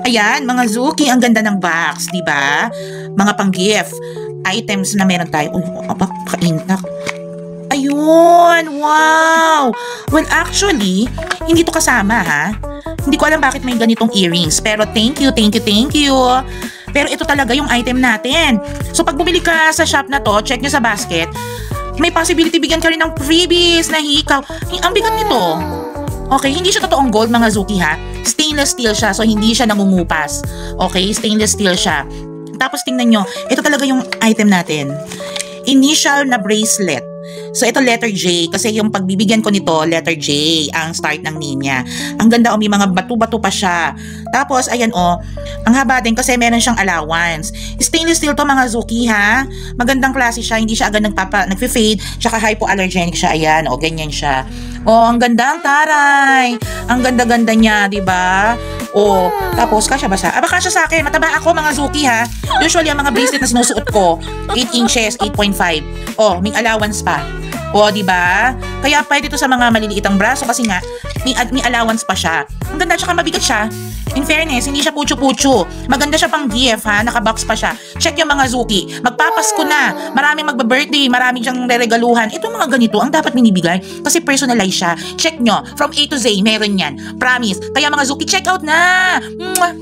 Ayan, mga Zuki, ang ganda ng box, di ba? Mga pang-gift items na meron tayo. Uy, kaintak. Ayun, wow! Well, actually, hindi to kasama, ha? Hindi ko alam bakit may ganitong earrings. Pero thank you, thank you, thank you. Pero ito talaga yung item natin. So, pag bumili ka sa shop na to, check nyo sa basket, may possibility bigyan ka rin ng freebies na hikaw. Ang bigat nito. Okay, hindi siya totoong gold, mga Zuki, ha? Stainless steel siya, so hindi siya nangungupas. Okay, stainless steel siya. Tapos tingnan nyo, ito talaga yung item natin. Initial na bracelet. So ito letter J, kasi yung pagbibigyan ko nito, letter J, ang start ng name niya. Ang ganda, may mga bato-bato pa siya. Tapos ayan ang haba din kasi meron siyang allowance. Stainless steel to, mga Zuki, ha? Magandang klase siya, hindi siya agad nagfe-fade, tsaka hypoallergenic siya, ayan, ganyan siya. Ang ganda, ang taray. Ang ganda-ganda niya, di ba? Tapos kasya ba siya? Kasya sa akin, mataba ako, mga Zuki, ha? Usually ang mga bracelet na sinusuot ko, 8 inches, 8.5. May allowance pa. Di ba? Kaya pwede to sa mga maliliitang braso kasi nga may allowance pa siya. Ang ganda, tsaka mabigat siya. In fairness, hindi siya pucho-pucho. Maganda siya pang gift, ha? Nakabox pa siya. Check yung mga Zuki. Magpapasko na. Maraming magba-birthday. Maraming siyang reregaluhan. Itong mga ganito ang dapat binibigay kasi personalize siya. Check nyo. From A to Z, meron yan. Promise. Kaya mga Zuki, check out na! Mwah!